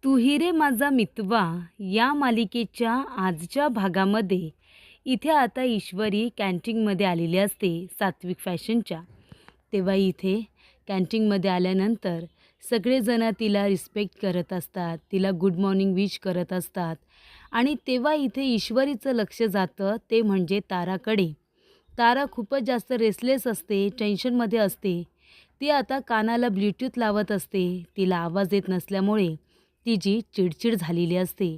तू ही रे माझा मितवा या मालिकेच्या आजच्या भागामध्ये इथे आता ईश्वरी कॅन्टीनमध्ये आलेली असते सात्विक फॅशनच्या. तेव्हा इथे कॅन्टीनमध्ये आल्यानंतर सगळेजण तिला रिस्पेक्ट करत असतात, तिला गुड मॉर्निंग विश करत असतात. आणि तेव्हा इथे ईश्वरीचं लक्ष जातं ते म्हणजे ताराकडे. तारा खूपच जास्त रेसलेस असते, टेन्शनमध्ये असते. ती आता कानाला ब्ल्यूटूथ लावत असते. तिला आवाज येत नसल्यामुळे तिची चिडचिड झालेली असते.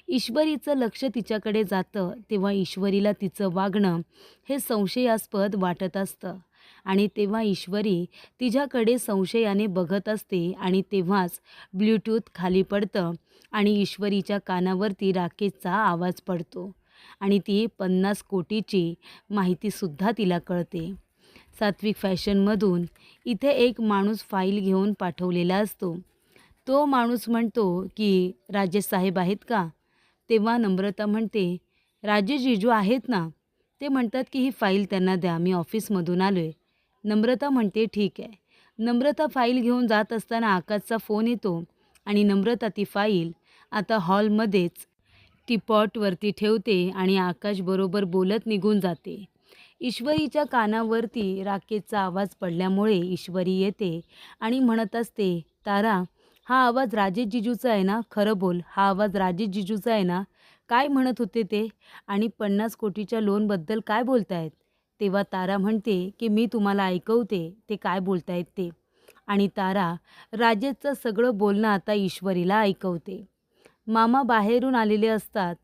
ईश्वरीचं लक्ष तिच्याकडे जातं तेव्हा ईश्वरीला तिचं वागणं हे संशयास्पद वाटत असतं. आणि तेव्हा ईश्वरी तिच्याकडे संशयाने बघत असते आणि तेव्हाच ब्ल्यूटूथ खाली पडतं आणि ईश्वरीच्या कानावरती राकेशचा आवाज पडतो आणि ती 50 कोटीची माहितीसुद्धा तिला कळते. सात्विक फॅशनमधून इथे एक माणूस फाईल घेऊन पाठवलेला असतो. तो माणूस म्हणतो की राजेश साहेब आहेत का? तेव्हा नम्रता म्हणते राजेश जिजू आहेत ना. ते म्हणतात की ही फाईल त्यांना द्या, मी ऑफिसमधून आलो आहे. नम्रता म्हणते ठीक आहे. नम्रता फाईल घेऊन जात असताना आकाशचा फोन येतो आणि नम्रता ती फाईल आता हॉलमध्येच टीपॉटवरती ठेवते आणि आकाश बरोबर बोलत निघून जाते. ईश्वरीच्या कानावरती राकेशचा आवाज पडल्यामुळे ईश्वरी येते आणि म्हणत असते तारा, हा आवाज राजेश जिजूचा आहे ना? खरं बोल, हा आवाज राजेश जिजूचा आहे ना? काय म्हणत होते ते? आणि 50 कोटीच्या लोनबद्दल काय बोलतायत? तेव्हा तारा म्हणते की मी तुम्हाला ऐकवते ते काय बोलतायत ते. आणि तारा राजेशचं सगळं बोलणं आता ईश्वरीला ऐकवते. मामा बाहेरून आलेले असतात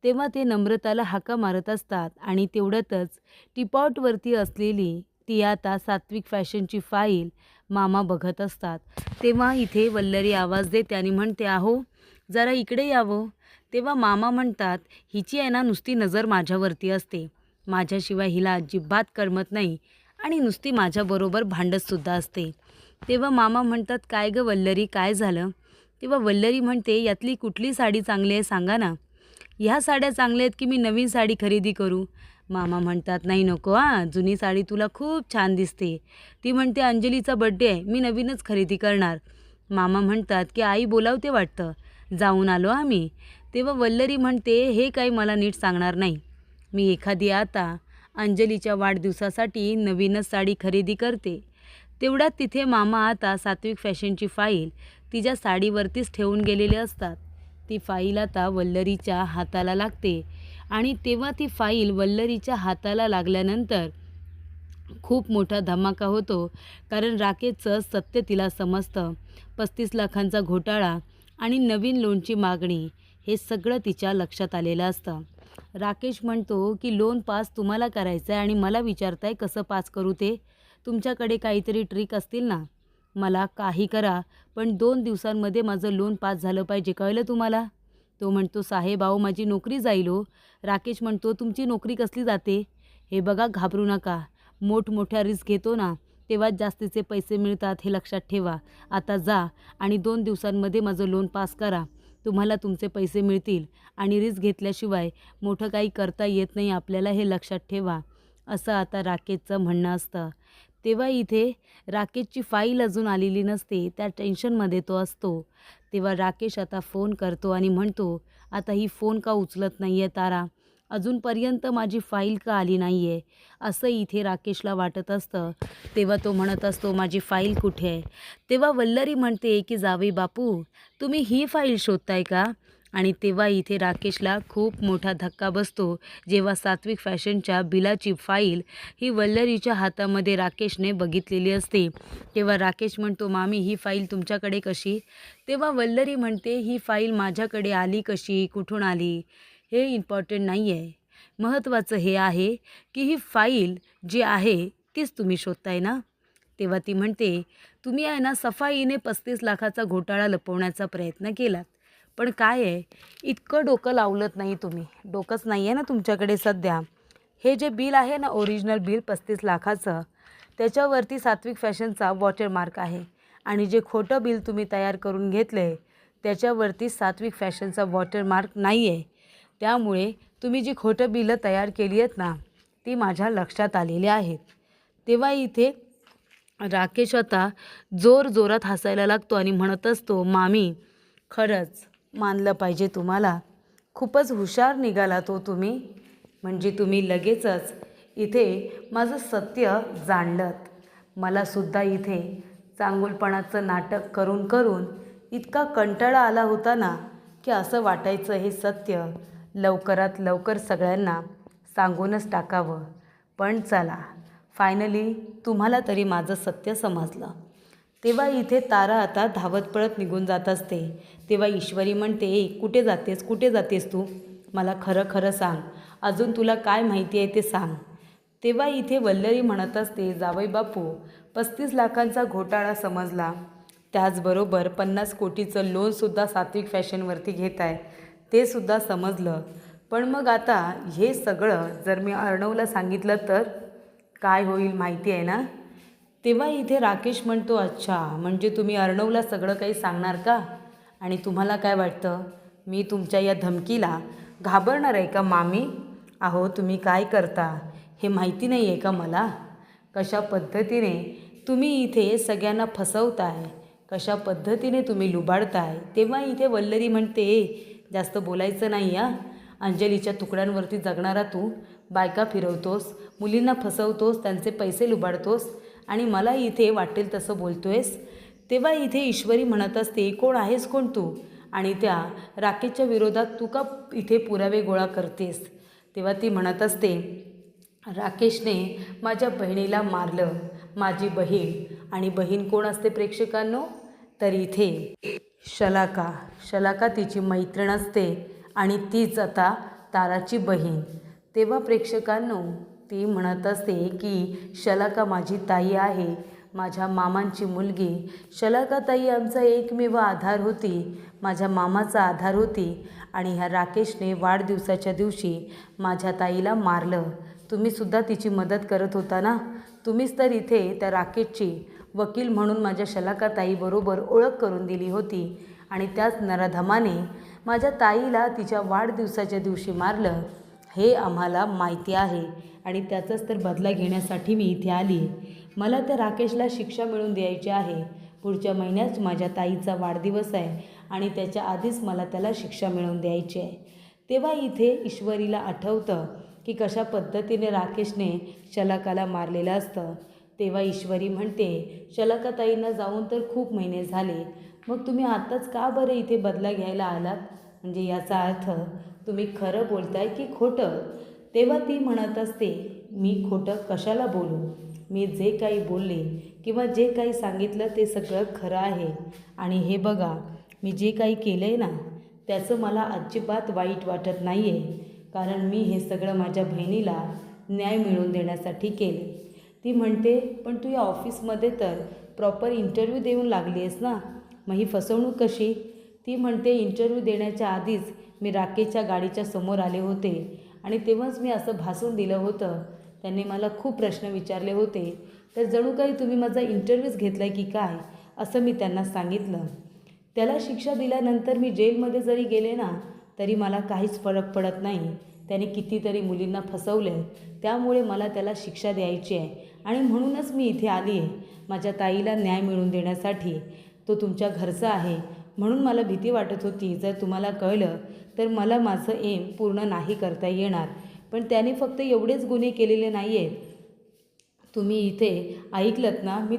तेव्हा ते नम्रताला हाका मारत असतात आणि तेवढ्यातच टीपॉटवरती असलेली ती आता सात्विक फॅशनची फाईल मामा बघत असतात. तेव्हा इथे वल्लरी आवाज देते आणि म्हणते अहो जरा इकडे यावं. तेव्हा मामा म्हणतात हिची आहे ना नुसती नजर माझ्यावरती असते, माझ्याशिवाय हिला अजिबात करमत नाही आणि नुसती माझ्याबरोबर भांडतसुद्धा असते. तेव्हा मामा म्हणतात काय गं वल्लरी, काय झालं? तेव्हा वल्लरी म्हणते यातली कुठली साडी चांगली आहे सांगा ना. ह्या साड्या चांगल्या आहेत की मी नवीन साडी खरेदी करू? मामा म्हणतात नाही नको जुनी साडी तुला खूप छान दिसते. ती म्हणते अंजलीचा बड्डे आहे, मी नवीनच खरेदी करणार. मामा म्हणतात की आई बोलावते वाटतं, जाऊन आलो आम्ही. तेव्हा वल्लरी म्हणते हे काही मला नीट सांगणार नाही. मी एखादी आता अंजलीच्या वाढदिवसासाठी नवीनच साडी खरेदी करते. तेवढ्यात तिथे मामा आता सात्विक फॅशनची फाईल तिच्या साडीवरतीच ठेवून गेलेले असतात. ती फाईल आता वल्लरीच्या हाताला लागते आणि तेव्हा ती फाईल वल्लरीच्या हाताला लागल्यानंतर खूप मोठा धमाका होतो. कारण राकेशचं सत्य तिला समजतं. 35 लाखांचा घोटाळा आणि नवीन लोनची मागणी हे सगळं तिच्या लक्षात आलेलं असतं. राकेश म्हणतो की लोन पास तुम्हाला करायचं आहे आणि मला विचारताय कसं पास करू ते? तुमच्याकडे काहीतरी ट्रिक असतील ना. मला काही करा पण 2 दिवसांमध्ये माझं लोन पास झालं पाहिजे, कळलं तुम्हाला? तो म्हणतो साहेब अहो माझी नोकरी जाईल हो. राकेश म्हणतो तुमची नोकरी कसली जाते? हे बघा घाबरू नका, मोठमोठ्या रिस्क घेतो ना तेव्हाच जास्तीचे पैसे मिळतात हे लक्षात ठेवा. आता जा आणि 2 दिवसांमध्ये माझं लोन पास करा, तुम्हाला तुमचे पैसे मिळतील. आणि रिस्क घेतल्याशिवाय मोठं काही करता येत नाही आपल्याला, हे लक्षात ठेवा, असं आता राकेशचं म्हणणं असतं. तेव्हा इथे राकेशची फाईल अजून आलेली नसते, त्या टेन्शनमध्ये तो असतो. तेव्हा राकेश आता फोन करतो आणि म्हणतो आता ही फोन का उचलत नाही आहे तारा, अजूनपर्यंत माझी फाईल का आली नाही आहे, असं इथे राकेशला वाटत असतं. तेव्हा तो म्हणत असतो माझी फाईल कुठे आहे? तेव्हा वल्लरी म्हणते की जावई बापू तुम्ही ही फाईल शोधताय का? आणि तेव्हा इथे राकेशला खूप मोठा धक्का बसतो जेव्हा सात्विक फॅशनच्या बिलाची फाईल ही वल्लरीच्या हातामध्ये राकेशने बघितलेली असते. तेव्हा राकेश म्हणतो मामी ही फाईल तुमच्याकडे कशी? तेव्हा वल्लरी म्हणते ही फाईल माझ्याकडे आली कशी, कुठून आली हे इम्पॉर्टंट नाही आहे, महत्त्वाचं हे आहे की ही फाईल जी आहे तीच तुम्ही शोधताय ना. तेव्हा ती म्हणते तुम्ही आहे ना सफाईने 35 लाखाचा घोटाळा लपवण्याचा प्रयत्न केलात, पण काय आहे इतकं डोकं लावलत नाही तुम्ही, डोकंच नाही आहे ना तुमच्याकडे सध्या. हे जे बिल आहे ना ओरिजिनल बिल 35 लाखाचं, त्याच्यावरती सात्विक फॅशनचा वॉटरमार्क आहे आणि जे खोटं बिल तुम्ही तयार करून घेतलं आहे त्याच्यावरती सात्विक फॅशनचा वॉटरमार्क नाही आहे. त्यामुळे तुम्ही जी खोटं बिलं तयार केली आहेत ना ती माझ्या लक्षात आलेली आहेत. तेव्हा इथे राकेश आता जोरात हसायला लागतो आणि म्हणत असतो मामी खरंच मानलं पाहिजे तुम्हाला. खूपच हुशार निघालात हो तुम्ही. म्हणजे तुम्ही लगेचच इथे माझं सत्य जाणलंत. मलासुद्धा इथे चांगुलपणाचं नाटक करून करून इतका कंटाळा आला होता ना, की असं वाटायचं हे सत्य लवकरात लवकर सगळ्यांना सांगूनच टाकावं. पण चला, फायनली तुम्हाला तरी माझं सत्य समजलं. तेव्हा इथे तारा आता धावत पळत निघून जात असते. तेव्हा ईश्वरी म्हणते, कुठे जातेस, कुठे जातेस तू? मला खरं खरं सांग, अजून तुला काय माहिती आहे ते सांग." तेव्हा इथे वल्लरी म्हणत असते, "जावई बापू, 35 लाखांचा घोटाळा समजला. त्याचबरोबर 50 कोटीचं लोनसुद्धा सात्विक फॅशनवरती घेत आहे, ते सुद्धा समजलं. पण मग आता हे सगळं जर मी अर्णवला सांगितलं तर काय होईल माहिती आहे ना?" तेव्हा इथे राकेश म्हणतो, "अच्छा, म्हणजे तुम्ही अर्णवला सगळं काही सांगणार का? आणि तुम्हाला काय वाटतं, मी तुमच्या या धमकीला घाबरणार आहे का मामी? अहो, तुम्ही काय करता हे माहिती नाही आहे का मला? कशा पद्धतीने तुम्ही इथे सगळ्यांना फसवताय, कशा पद्धतीने तुम्ही लुबाडताय." तेव्हा इथे वल्लरी म्हणते, जास्त बोलायचं नाही या. अंजलीच्या तुकड्यांवरती जगणारा तू बायका फिरवतोस, मुलींना फसवतोस, त्यांचे पैसे लुबाडतोस आणि मला इथे वाटेल तसं बोलतोयस." तेव्हा इथे ईश्वरी म्हणत असते, "कोण आहेस कोण तू? आणि त्या राकेशच्या विरोधात तू का इथे पुरावे गोळा करतेस?" तेव्हा ती म्हणत असते, "राकेशने माझ्या बहिणीला मारलं. माझी बहीण, आणि बहीण कोण असते प्रेक्षकांनो? तर इथे शलाका. शलाका तिची मैत्रीण असते आणि तीच आता ताराची बहीण." तेव्हा प्रेक्षकांनो ती म्हणत असते की शलाका माझी ताई आहे, माझ्या मामांची मुलगी. शलाका ताई आमचा एकमेव आधार होती, माझ्या मामाचा आधार होती. आणि ह्या राकेशने वाढदिवसाच्या दिवशी माझ्या ताईला मारलं. तुम्हीसुद्धा तिची मदत करत होता ना? तुम्हीच तर इथे त्या राकेशची वकील म्हणून माझ्या शलाका ताईबरोबर ओळख करून दिली होती. आणि त्याच नराधमाने माझ्या ताईला तिच्या वाढदिवसाच्या दिवशी मारलं, हे आम्हाला माहिती आहे. आणि त्याचाच तर बदला घेण्यासाठी मी इथे आली. मला त्या राकेशला शिक्षा मिळवून द्यायची आहे. पुढच्या महिन्यात माझ्या ताईचा वाढदिवस आहे आणि त्याच्या आधीच मला त्याला शिक्षा मिळवून द्यायची आहे. तेव्हा इथे ईश्वरीला आठवतं की कशा पद्धतीने राकेशने शलाकाला मारलेलं असतं. तेव्हा ईश्वरी म्हणते, "शलाका ताईंना जाऊन तर खूप महिने झाले, मग तुम्ही आत्ताच का बरं इथे बदला घ्यायला आलात? म्हणजे याचा अर्थ तुम्ही खरं बोलताय की खोटं?" तेव्हा ती म्हणत असते, "मी खोटं कशाला बोलू? मी जे काही बोलले किंवा जे काही सांगितलं ते सगळं खरं आहे. आणि हे बघा, मी जे काही केलं आहे ना, त्याचं मला अजिबात वाईट वाटत नाही आहे. कारण मी हे सगळं माझ्या बहिणीला न्याय मिळवून देण्यासाठी केले." ती म्हणते, "पण तू या ऑफिसमध्ये तर प्रॉपर इंटरव्ह्यू देऊन लागली आहेस ना, मग ही फसवणूक कशी?" ती म्हणते, "इंटरव्ह्यू देण्याच्या आधीच मी राकेशच्या गाडीच्या समोर आले होते आणि तेव्हाच मी असं भासून दिलं होतं. त्यांनी मला खूप प्रश्न विचारले होते, तर जणू काही तुम्ही माझा इंटरव्ह्यूच घेतला आहे की काय, असं मी त्यांना सांगितलं. त्याला शिक्षा दिल्यानंतर मी जेलमध्ये जरी गेले ना, तरी मला काहीच फरक पडत नाही. त्याने कितीतरी मुलींना फसवले, त्यामुळे मला त्याला शिक्षा द्यायची आहे आणि म्हणूनच मी इथे आली आहे माझ्या ताईला न्याय मिळवून देण्यासाठी. तो तुमच्या घरचा आहे, म्हणून मला भीती वाटत होती जर तुम्हाला कळलं तर मला माझं एम पूर्ण नाही करता येणार. पण त्याने फक्त एवढेच गुन्हे केलेले नाही आहेत. तुम्ही इथे ऐकलत ना, मी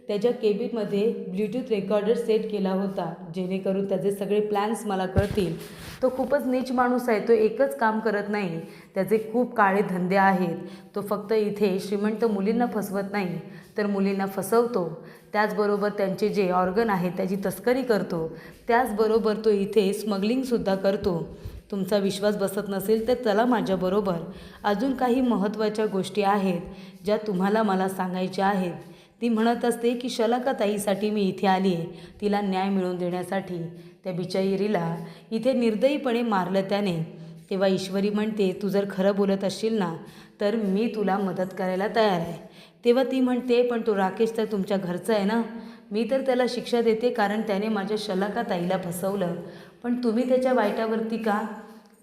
त्याच्या केबिनमध्ये ब्ल्यूटूथ रेकॉर्डर सेट केला होता, जेणेकरून त्याचे सगळे प्लॅन्स मला कळतील. तो खूपच नीच माणूस आहे. तो एकच काम करत नाही, त्याचे खूप काळे धंदे आहेत. तो फक्त इथे श्रीमंत मुलींना फसवत नाही, तर मुलींना फसवतो. त्याचबरोबर त्यांचे जे ऑर्गन आहेत त्याची तस्करी करतो. त्याचबरोबर तो इथे स्मगलिंगसुद्धा करतो. तुमचा विश्वास बसत नसेल तर चला माझ्याबरोबर. अजून काही महत्त्वाच्या गोष्टी आहेत ज्या तुम्हाला मला सांगायच्या आहेत." ती म्हणत असते की शलाका ताईसाठी मी इथे आली आहे, तिला न्याय मिळवून देण्यासाठी. त्या बिचारीला इथे निर्दयीपणे मारलं त्याने. तेव्हा ईश्वरी म्हणते, "तू जर खरं बोलत असशील ना, तर मी तुला मदत करायला तयार आहे." तेव्हा ती म्हणते, "पण तो राकेश तर तुमच्या घरचा आहे ना, मी तर त्याला शिक्षा देते कारण त्याने माझ्या शलाका ताईला फसवलं. पण तुम्ही त्याच्या वाईटावरती का?"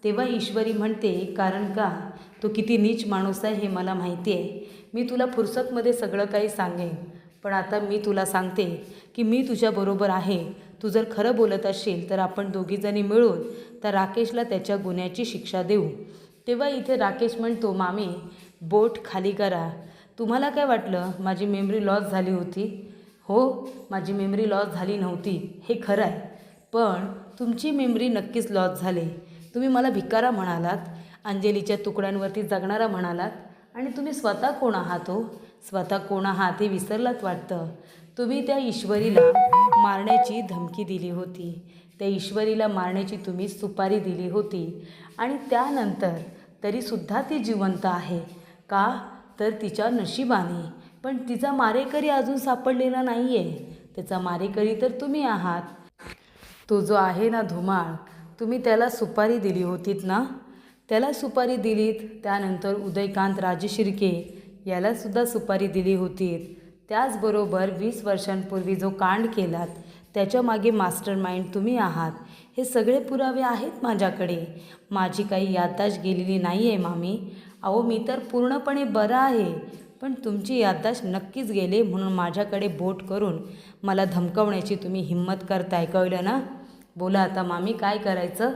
तेव्हा ईश्वरी म्हणते, "कारण का तो किती नीच माणूस आहे हे मला माहिती आहे. मी तुला फुरसतमध्ये सगळं काही सांगेन, पण आता मी तुला सांगते की मी तुझ्याबरोबर आहे. तू जर खरं बोलत असशील तर आपण दोघीजणी मिळून त्या राकेशला त्याच्या गुन्ह्याची शिक्षा देऊ. तेव्हा इथे राकेश म्हणतो, मामी बोट खाली करा. तुम्हाला काय वाटलं माझी मेमरी लॉस झाली होती? हो, माझी मेमरी लॉस झाली नव्हती हे खरं आहे, पण तुमची मेमरी नक्कीच लॉस झाली. तुम्ही मला भिकारा म्हणालात, अंजलीच्या तुकड्यांवरती जगणारा म्हणालात, आणि तुम्ही स्वतः कोण आहात हो? स्वतः कोण आहात हे विसरलात वाटतं. तुम्ही त्या ईश्वरीला मारण्याची धमकी दिली होती, त्या ईश्वरीला मारण्याची तुम्ही सुपारी दिली होती, आणि त्यानंतर तरीसुद्धा ती जिवंत आहे का? तर तिच्या नशिबाने. पण तिचा मारेकरी अजून सापडलेला नाही आहे. त्याचा मारेकरी तर तुम्ही आहात. तो जो आहे ना धुमाळ, तुम्ही त्याला सुपारी दिली होतीत ना? त्याला सुपारी दिलीत. त्यानंतर उदयकांत राजशिर्के यालासुद्धा सुपारी दिली होती. त्याचबरोबर 20 वर्षांपूर्वी जो कांड केलात त्याच्या मागे मास्टर माइंड तुम्ही आहात. हे सगळे पुरावे आहेत माझ्याकडे. माझी काही याददाश्त गेलेली नाही आहे मामी. अहो, मी तर पूर्णपणे बरा आहे, पण तुमची याददाश्त नक्कीच गेले, म्हणून माझ्याकडे बोट करून मला धमकावण्याची तुम्ही हिंमत करताय, कळलं ना? बोला आता मामी, काय करायचं?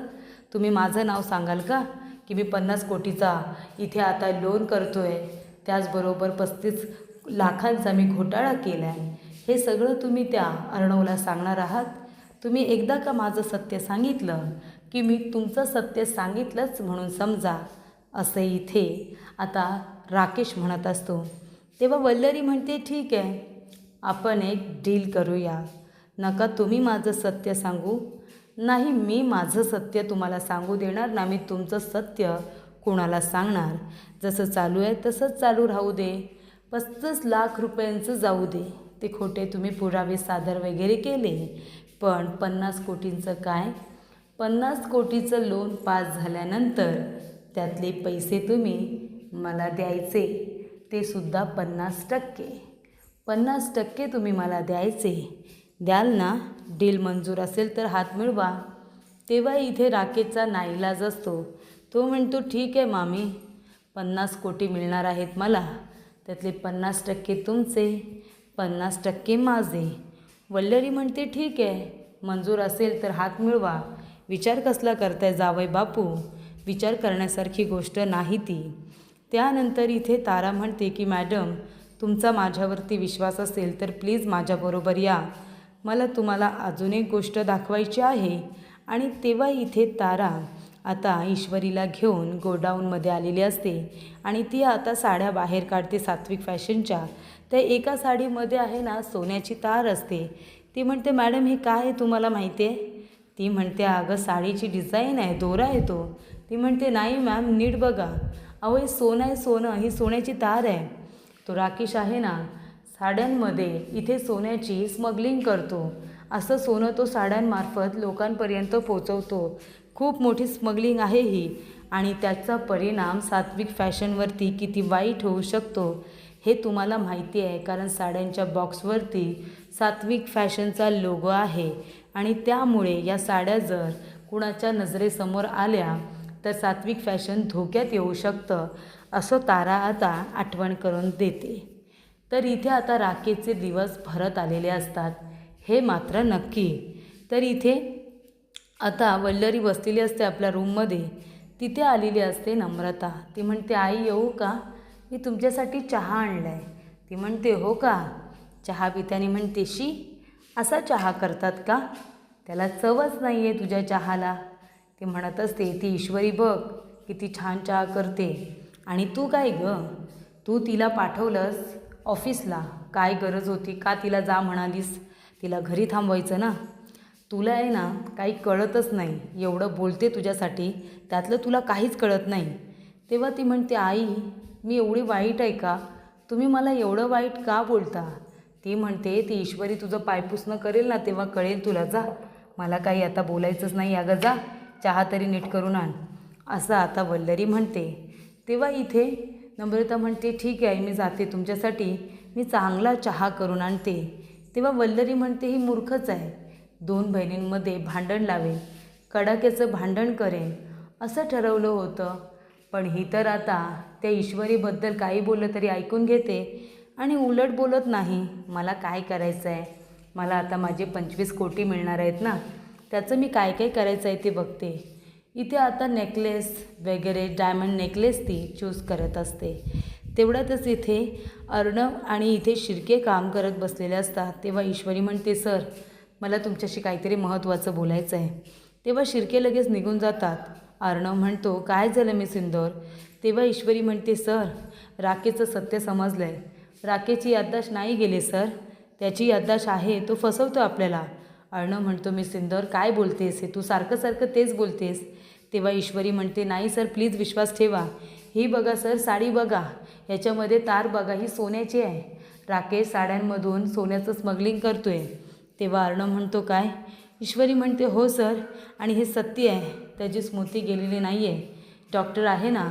तुम्ही माझं नाव सांगाल का? की मी 50 कोटीचा इथे आता लोन करतो आहे, त्याचबरोबर 35 लाखांचा मी घोटाळा केला आहे. हे सगळं तुम्ही त्या अर्णवला सांगणार आहात? तुम्ही एकदा का माझं सत्य सांगितलं की मी तुमचं सत्य सांगितलंच म्हणून समजा, असं इथे आता राकेश म्हणत असतो. तेव्हा वल्लरी म्हणते, ठीक आहे, आपण एक डील करूया. नका तुम्ही माझं सत्य सांगू. नाही, मी माझं सत्य तुम्हाला सांगू देणार ना. मी तुमचं सत्य कोणाला सांगणार? जसं चालू आहे तसंच चालू राहू दे. 35 लाख रुपयांचं जाऊ दे. ते खोटे तुम्ही पुरावे सादर वगैरे केले, पण 50 कोटींचं काय? 50 कोटीचं लोन पास झाल्यानंतर त्यातले पैसे तुम्ही मला द्यायचे, ते सुद्धा 50%. 50% तुम्ही मला द्यायचे. द्याल ना? डील मंजूर असेल तर हात मिळवा. तेव्हा इथे राकेशचा नाईलाज असतो. तो म्हणतो, ठीक आहे मामी, 50 कोटी मिळणार आहेत मला. त्यातले 50% तुमचे, 50% माझे. वल्लरी म्हणते, ठीक आहे, मंजूर असेल तर हात मिळवा. विचार कसला करताय जावई बापू? विचार करण्यासारखी गोष्ट नाही ती. त्यानंतर इथे तारा म्हणते की मॅडम, तुमचा माझ्यावरती विश्वास असेल तर प्लीज माझ्याबरोबर या. मला तुम्हाला अजून एक गोष्ट दाखवायची आहे. आणि तेव्हा इथे तारा आता ईश्वरीला घेऊन गोडाऊनमध्ये आलेली असते आणि ती आता साड्या बाहेर काढते सात्विक फॅशनच्या. त्या एका साडीमध्ये आहे ना सोन्याची तार असते. ती म्हणते, मॅडम हे काय आहे तुम्हाला माहिती आहे? ती म्हणते, अगं साडीची डिझाईन आहे, दोरा आहे तो. ती म्हणते, नाही मॅम, नीट बघा. अहो, हे सोनं आहे, सोनं, ही सोन्याची तार आहे. तो राकेश आहे ना साड्यांमध्ये इथे सोन्याची स्मगलिंग करतो. असं सोनं तो साड्यांमार्फत लोकांपर्यंत पोचवतो. खूप मोठी स्मगलिंग आहे ही, आणि त्याचा परिणाम सात्विक फॅशनवरती किती वाईट होऊ शकतो हे तुम्हाला माहिती आहे. कारण साड्यांच्या बॉक्सवरती सात्विक फॅशनचा लोगो आहे, आणि त्यामुळे या साड्या जर कुणाच्या नजरेसमोर आल्या तर सात्विक फॅशन धोक्यात येऊ शकतं, असं तारा आता आठवण करून देते. तर इथे आता राकेशचे दिवस भरत आलेले असतात, हे मात्र नक्की. तर इथे आता वल्लरी बसलेली असते आपल्या रूममध्ये. तिथे आलेली असते नम्रता. ती म्हणते, आई येऊ का? मी तुमच्यासाठी चहा आणला आहे. ती म्हणते, हो का? चहा पितानी म्हणते, शी, असा चहा करतात का? त्याला चवच नाही आहे तुझ्या चहाला. ती म्हणत असते, ती ईश्वरी बघ किती छान चहा करते, आणि तू काय गं, तू तिला पाठवलंस ऑफिसला. काय गरज होती? का तिला जा म्हणालीस? तिला घरी थांबवायचं ना. तुला आहे ना काही कळतच नाही. एवढं बोलते तुझ्यासाठी, त्यातलं तुला काहीच कळत नाही. तेव्हा ती म्हणते, आई मी एवढी वाईट आहे का? तुम्ही मला एवढं वाईट का बोलता? ती म्हणते, ती ईश्वरी तुझं पायपुसणं करेल ना तेव्हा कळेल तुला. जा, मला काही आता बोलायचंच नाही. अगं जा, चहा तरी नीट करून आण, असं आता वल्लरी म्हणते. तेव्हा इथे नम्रता म्हणते, ठीक आहे, मी जाते, तुमच्यासाठी मी चांगला चहा करून आणते. तेव्हा वल्लरी म्हणते, ही मूर्खच आहे. 2 बहिणींमध्ये भांडण लावेल, कडाक्याचं भांडण करेन असं ठरवलं होतं. पण ही तर आता त्या ईश्वरीबद्दल काही बोललं तरी ऐकून घेते आणि उलट बोलत नाही. मला काय करायचं आहे? मला आता माझे 25 कोटी मिळणार आहेत ना, त्याचं मी काय काय करायचं आहे ते बघते. इथे आता नेकलेस वगैरे डायमंड नेकलेस ती चूज करत असते. तेवढ्यातच इथे अर्णव आणि इथे शिर्के काम करत बसलेले असतात. तेव्हा ईश्वरी म्हणते, सर मला तुमच्याशी काहीतरी महत्त्वाचं बोलायचं आहे. तेव्हा शिर्के लगेच निघून जातात. अर्णव म्हणतो, काय झालं मिस इंदौर? तेव्हा ईश्वरी म्हणते, सर राकेशचं सत्य समजलं आहे. राकेशची याददाश्त नाही गेली सर, त्याची याददाश्त आहे, तो फसवतो आपल्याला. अर्णव म्हणतो, मिस इंदौर काय बोलतेस हे, तू सारखं सारखं तेच बोलतेस. तेव्हा ईश्वरी म्हणते, नाही सर प्लीज विश्वास ठेवा. ही बघा सर साडी बघा, ह्याच्यामध्ये तार बघा, ही सोन्याची आहे. राकेश साड्यांमधून सोन्याचं स्मगलिंग करतो आहे. तेव्हा अर्णव म्हणतो, काय? ईश्वरी म्हणते, हो सर, आणि हे सत्य आहे, त्याची स्मृती गेलेली नाही आहे. डॉक्टर आहे ना,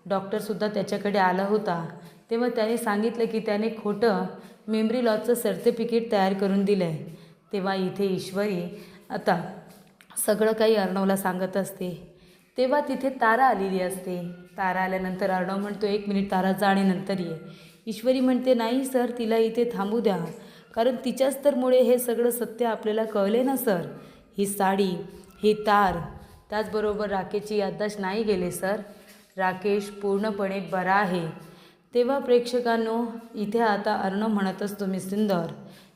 डॉक्टरसुद्धा त्याच्याकडे आला होता. तेव्हा त्याने सांगितलं की त्याने खोटं मेमरी लॉसचं सर्टिफिकेट तयार करून दिलं आहे. तेव्हा इथे ईश्वरी आता सगळं काही अर्णवला सांगत असते. तेव्हा तिथे तारा आलेली असते. तारा आल्यानंतर अर्णव म्हणतो, 1 मिनिट तारा जा आणि नंतर ये. ईश्वरी म्हणते, नाही सर तिला इथे थांबू द्या, कारण तिच्याच तरमुळे हे सगळं सत्य आपल्याला कळले ना सर. ही साडी, ही तार, त्याचबरोबर राकेशची याददाश्त नाही गेले सर, राकेश पूर्णपणे बरा आहे. तेव्हा प्रेक्षकांनो इथे आता अर्णव म्हणत असतो, मिस इंदौर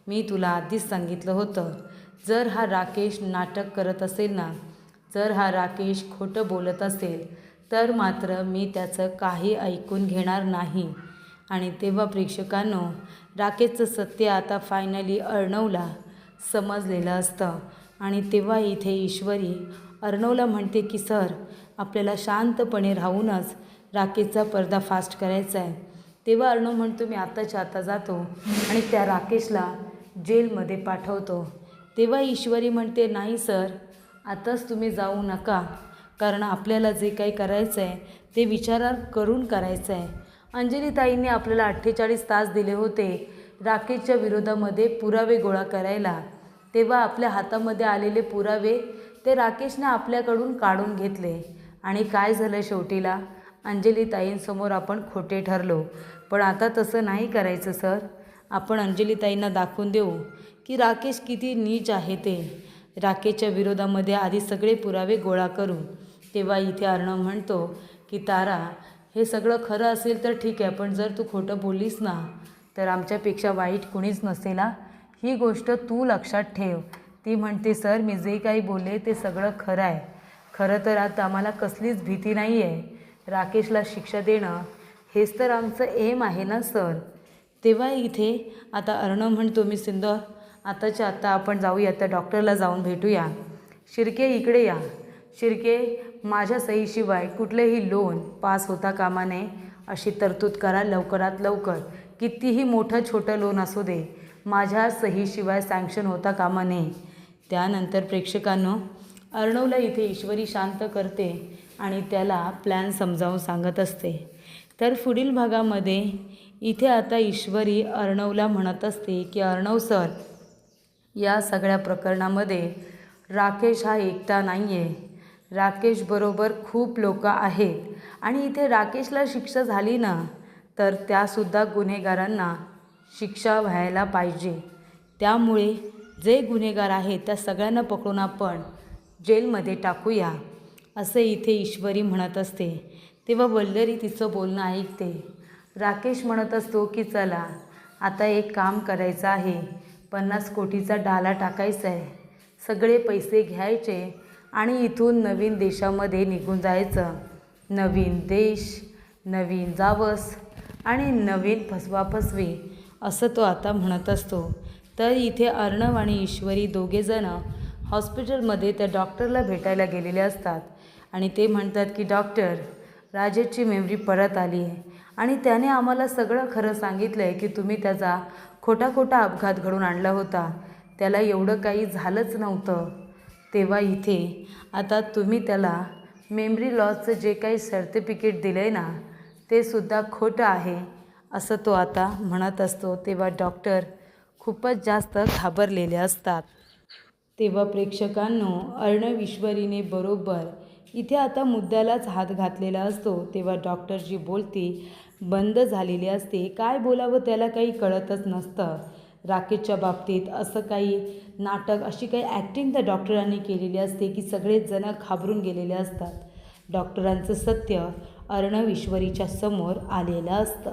मी तुला आधीच सांगितलं होतं, जर हा राकेश नाटक करत असेल ना, जर हा राकेश खोटं बोलत असेल तर मात्र मी त्याचं काही ऐकून घेणार नाही. आणि तेव्हा प्रेक्षकांनो राकेशचं सत्य आता फायनली अर्णवला समजलेलं असतं. आणि तेव्हा इथे ईश्वरी अर्णवला म्हणते की सर आपल्याला शांतपणे राहूनच राकेशचा पर्दाफाश करायचा आहे. तेव्हा अर्णव म्हणतो, मी आत्ताच्या आत्ता जातो आणि त्या राकेशला जेलमध्ये पाठवतो. तेव्हा ईश्वरी म्हणते, नाही सर आताच तुम्ही जाऊ नका, कारण आपल्याला जे काही करायचं आहे ते विचार करून करायचं आहे. अंजलीताईंनी आपल्याला 48 तास दिले होते राकेशच्या विरोधामध्ये पुरावे गोळा करायला. तेव्हा आपल्या हातामध्ये आलेले पुरावे ते राकेशने आपल्याकडून काढून घेतले. आणि काय झालं शेवटीला, अंजलीताईंसमोर आपण खोटे ठरलो. पण आता तसं नाही करायचं सर, आपण अंजलीताईंना दाखवून देऊ की राकेश किती नीच आहे ते. राकेशच्या विरोधामध्ये आधी सगळे पुरावे गोळा करू. तेव्हा इथे अर्णव म्हणतो की तारा हे सगळं खरं असेल तर ठीक आहे, पण जर तू खोटं बोललीस ना तर आमच्यापेक्षा वाईट कुणीच नसेल. ही गोष्ट तू लक्षात ठेव. ती म्हणते, सर मी जे काही बोलले ते सगळं खरं आहे. खरं तर आता आम्हाला कसलीच भीती नाही आहे. राकेशला शिक्षा देणं हेच तर आमचं एम आहे ना सर. तेव्हा इथे आता अर्णव म्हणतो, मिस इंदौर आताच्या आत्ता आपण जाऊया, त्या डॉक्टरला जाऊन भेटूया. शिर्के इकडे या. शिर्के माझ्या सहीशिवाय कुठलेही लोन पास होता कामा नये अशी तरतूद करा लवकरात लवकर. कितीही मोठं छोटं लोन असू दे, माझ्या सहीशिवाय सँक्शन होता कामा नये. त्यानंतर प्रेक्षकांनो अर्णवला इथे ईश्वरी शांत करते आणि त्याला प्लॅन समजावून सांगत असते. तर पुढील भागामध्ये इथे आता ईश्वरी अर्णवला म्हणत असते की अर्णव सर या सगळ्या प्रकरणामध्ये राकेश हा एकटा नाही आहे, राकेशबरोबर खूप लोक आहेत आणि इथे राकेशला शिक्षा झाली ना तर त्यासुद्धा गुन्हेगारांना शिक्षा व्हायला पाहिजे. त्यामुळे जे गुन्हेगार आहेत त्या सगळ्यांना पकडून आपण जेलमध्ये टाकूया असे इथे ईश्वरी म्हणत असते. तेव्हा वल्लरी तिचं बोलणं ऐकते. राकेश म्हणत असतो की चला आता एक काम करायचं आहे, 50 कोटीचा डाला टाकायचा आहे, सगळे पैसे घ्यायचे आणि इथून नवीन देशामध्ये निघून जायचं. नवीन देश, नवीन जावस आणि नवीन फसवाफसवी असं तो आता म्हणत असतो. तर इथे अर्णव आणि ईश्वरी दोघेजणं हॉस्पिटलमध्ये त्या डॉक्टरला भेटायला गेलेले असतात आणि ते म्हणतात की डॉक्टर राजेशची मेमरी परत आली आहे आणि त्याने आम्हाला सगळं खरं सांगितलं आहे की तुम्ही त्याचा खोटा अपघात घडून आणला होता, त्याला एवढं काही झालंच नव्हतं. तेव्हा इथे आता तुम्ही त्याला मेमरी लॉसचं जे काही सर्टिफिकेट दिलं आहे ना ते सुद्धा खोटं आहे असं तो आता म्हणत असतो. तेव्हा डॉक्टर खूपच जास्त घाबरलेले असतात. तेव्हा प्रेक्षकांनो अर्णव ईश्वरीने बरोबर इथे आता मुद्द्यालाच हात घातलेला असतो. तेव्हा डॉक्टरची बोलती बंद झालेली असते. काय बोलावं त्याला काही कळतच नसतं. राकेशच्या बाबतीत असं काही नाटक, अशी काही ॲक्टिंग त्या डॉक्टरांनी केलेली असते की सगळेच जण घाबरून गेलेले असतात. डॉक्टरांचं सत्य अर्णव ईश्वरीच्या समोर आलेलं असतं.